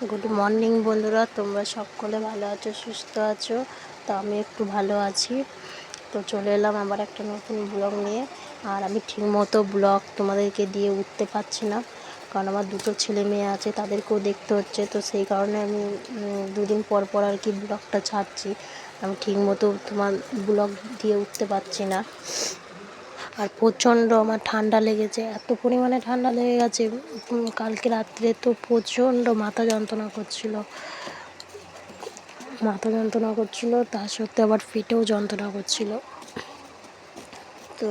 Good morning বন্ধুরা, তোমরা সকলে ভালো আছো, সুস্থ আছো? তো আমি একটু ভালো আছি। তো চলে এলাম আবার একটা নতুন ব্লগ নিয়ে। আর আমি ঠিকমতো ব্লগ তোমাদেরকে দিয়ে উঠতে পারছি না, কারণ আমার দুটো ছেলে মেয়ে আছে, তাদেরকেও দেখতে হচ্ছে। তো সেই কারণে আমি দুদিন পর পর আর কি ব্লগটা ছাড়ছি। আমি ঠিকমতো তোমার ব্লগ দিয়ে উঠতে পারছি না। আর প্রচণ্ড আমার ঠান্ডা লেগেছে, এত পরিমাণে ঠান্ডা লেগে গেছে। কালকে রাত্রে তো প্রচণ্ড মাথা যন্ত্রণা করছিল, তার সত্ত্বে আবার পেটেও যন্ত্রণা করছিল। তো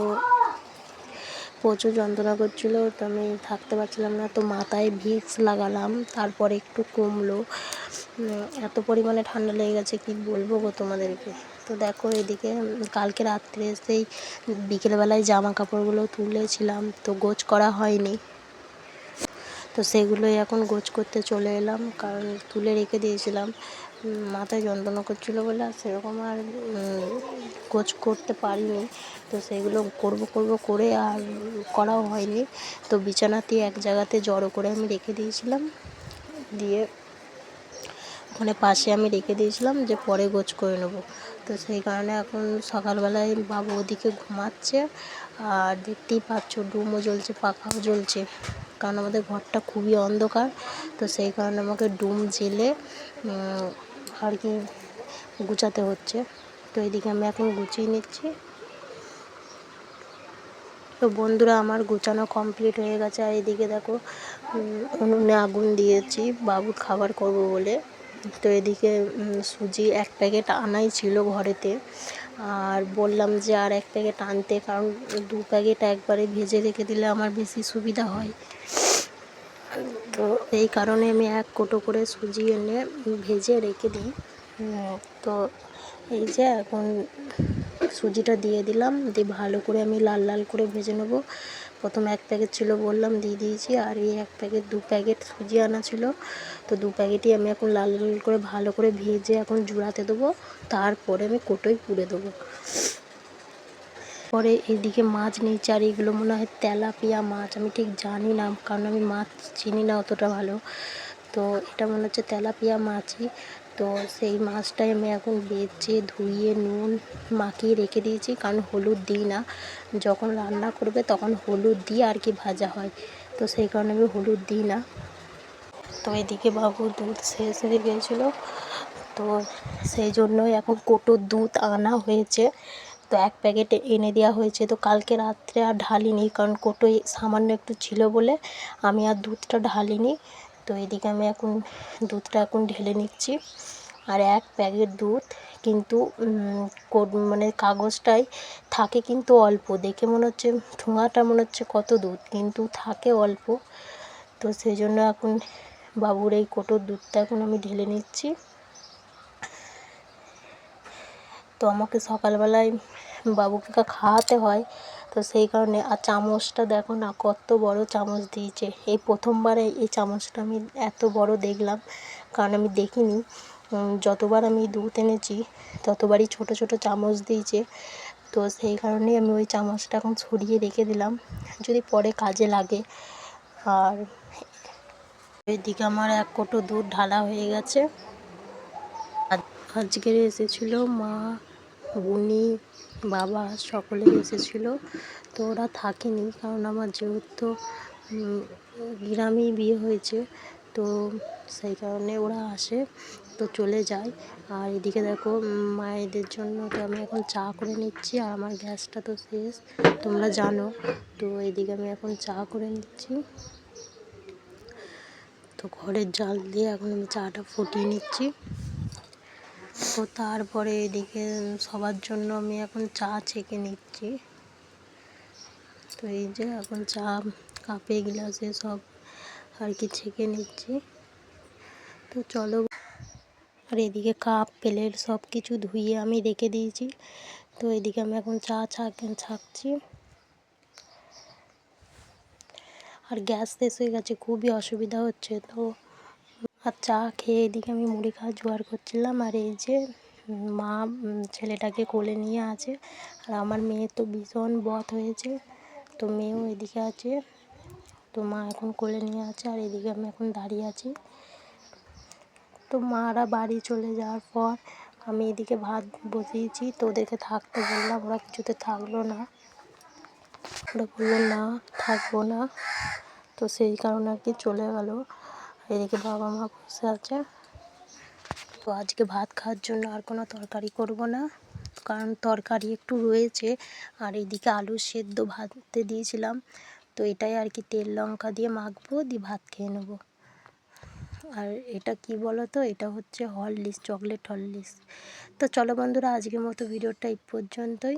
প্রচুর যন্ত্রণা করছিল, তো আমি থাকতে পারছিলাম না। তো মাথায় ভিক্স লাগালাম, তারপরে একটু কমলো। এত পরিমাণে ঠান্ডা লেগে গেছে কি বলবো গো তোমাদেরকে। তো দেখো এদিকে কালকে রাত্রে সেই বিকেলবেলায় জামা কাপড়গুলো তুলেছিলাম, তো গোছ করা হয়নি। তো সেগুলোই এখন গোছ করতে চলে এলাম, কারণ তুলে রেখে দিয়েছিলাম। মাথায় যন্ত্রণা করছিলো বলে আর সেরকম আর গোছ করতে পারিনি। তো সেগুলো করব করে আর করাও হয়নি। তো বিছানাতে এক জায়গাতে জড়ো করে আমি রেখে দিয়েছিলাম, দিয়ে ওখানে পাশে আমি রেখে দিয়েছিলাম যে পরে গোছ করে নেবো। তো সেই কারণে এখন সকালবেলায় বাবু ওদিকে ঘুমাচ্ছে, আর দেখতেই পাচ্ছ ডুমও জ্বলছে, পাখাও জ্বলছে, কারণ আমাদের ঘরটা খুবই অন্ধকার। তো সেই কারণে আমাকে ডুম জেলে আর কি গুছাতে হচ্ছে। তো এদিকে আমি এখন গুছিয়ে নিচ্ছি। তো বন্ধুরা, আমার গুছানো কমপ্লিট হয়ে গেছে। আর এদিকে দেখো উনুনে আগুন দিয়েছি বাবুর খাবার করব বলে। তো এদিকে সুজি 1 প্যাকেট আনাই ছিল ঘরেতে, আর বললাম যে আর 1 প্যাকেট আনতে, কারণ 2 প্যাকেট একবারে ভেজে রেখে দিলে আমার বেশি সুবিধা হয়। তো এই কারণে আমি 1 কোটো করে সুজি এনে ভেজে রেখে দিই। তো এই যে এখন সুজিটা দিয়ে দিলাম, দিয়ে ভালো করে আমি লাল লাল করে ভেজে নেব। প্রথম 1 প্যাকেট ছিল বললাম, দিয়ে দিয়েছি। আর এই 1 প্যাকেট 2 প্যাকেট সুজি আনা ছিল, তো 2 প্যাকেটই আমি এখন লাল লাল করে ভালো করে ভেজে এখন জুড়াতে দেবো। তারপরে আমি কোটোয় পুরে দেবো। পরে এদিকে মাছ নিয়েছি, আর এগুলো মনে হয় তেলাপিয়া মাছ, আমি ঠিক জানি না, কারণ আমি মাছ চিনি না অতটা ভালো। তো এটা মনে হচ্ছে তেলাপিয়া মাছই। তো সেই মাছটাই আমি এখন বেছে ধুয়ে নুন মাখিয়ে রেখে দিয়েছি, কারণ হলুদ দিই না। যখন রান্না করবে তখন হলুদ দিয়ে আর কি ভাজা হয়, তো সেই কারণে আমি হলুদ দিই না। তো এদিকে বাবুর দুধ শেষ হয়ে গিয়েছিলো, তো সেই জন্যই এখন কোটোর দুধ আনা হয়েছে। তো 1 প্যাকেট এনে দেওয়া হয়েছে। তো কালকে রাত্রে আর ঢালিনি, কারণ কোটোয় সামান্য একটু ছিল বলে আমি আর দুধটা ঢালিনি। তো এদিকে আমি এখন দুধটা এখন ঢেলে নিচ্ছি। আর 1 প্যাকেট দুধ কিন্তু মানে কাগজটায় থাকে কিন্তু অল্প, দেখে মনে হচ্ছে ঠোঙাটা মনে হচ্ছে কত দুধ, কিন্তু থাকে অল্প। তো সেই জন্য এখন বাবুর এই কোটোর দুধটা এখন আমি ঢেলে নিচ্ছি। তো আমাকে সকালবেলায় বাবুকে খাওয়াতে হয়, তো সেই কারণে। আর চামচটা দেখো না, কত বড় চামচ দিয়েছে। এই প্রথমবারে এই চামচটা আমি এত বড় দেখলাম, কারণ আমি দেখিনি। যতবার আমি দুধ এনেছি ততবারই ছোট ছোট চামচ দিয়েছে। তো সেই কারণেই আমি ওই চামচটা এখন সরিয়ে রেখে দিলাম, যদি পরে কাজে লাগে। আর এদিকে আমার 1 কোটো দুধ ঢালা হয়ে গেছে। আজকে এসেছিলো মা, বুনি, বাবা সকলেই এসেছিলো। তো ওরা থাকেনি, কারণ আমার যেহেতু গ্রামেই বিয়ে হয়েছে, তো সেই কারণে ওরা আসে তো চলে যায়। আর এদিকে দেখো মায়েদের জন্য তো আমি এখন চা করে নিচ্ছি, আর আমার গ্যাসটা তো শেষ, তোমরা জানো। তো এদিকে আমি এখন চা করে নিচ্ছি। তো ঘরের জাল দিয়ে এখন আমি চাটা ফুটিয়ে নিচ্ছি। তো তারপরে এদিকে সবার জন্য আমি এখন চা ছেঁকে নিচ্ছি। তো এই যে এখন চা কাপে গ্লাসে সব আর কি ছেঁকে নিচ্ছি। তো চলো। আর এদিকে কাপ প্লেট সব কিছু ধুয়ে আমি রেখে দিয়েছি। তো এদিকে আমি এখন চা ছাঁকছি। আর গ্যাস শেষ হয়ে গেছে, খুবই অসুবিধা হচ্ছে। তো আর চা খেয়ে এদিকে আমি মুড়ি খাওয়া জোগাড় করছিলাম। আর এই যে মা ছেলেটাকে কোলে নিয়ে আছে, আর আমার মেয়ে তো ভীষণ বদ হয়েছে, তো মেয়েও এদিকে আছে। তো মা এখন কোলে নিয়ে আছে, আর এদিকে আমি এখন দাঁড়িয়ে আছি। তো মারা বাড়ি চলে যাওয়ার পর আমি এদিকে ভাত বসিয়েছি, তো ওদেরকে থাকতে বললাম, ওরা কিছুতে থাকলো না, ওরা বললো না থাকবো না, তো সেই কারণে আর কি চলে গেল। এদিকে বাবা মা বসে আছে। তো আজকে ভাত খাওয়ার জন্য আর কোনো তরকারি করব না, কারণ তরকারি একটু রয়েছে, আর এদিকে আলু সেদ্ধ ভাতে দিয়েছিলাম, তো এটাই আর কি তেল লঙ্কা দিয়ে মাখবো, দিয়ে ভাত খেয়ে নেবো। আর এটা কি বলো তো, এটা হচ্ছে হরলিক্স, চকলেট হরলিক্স। তো চলো বন্ধুরা, আজকের মতো ভিডিওটা এই পর্যন্তই।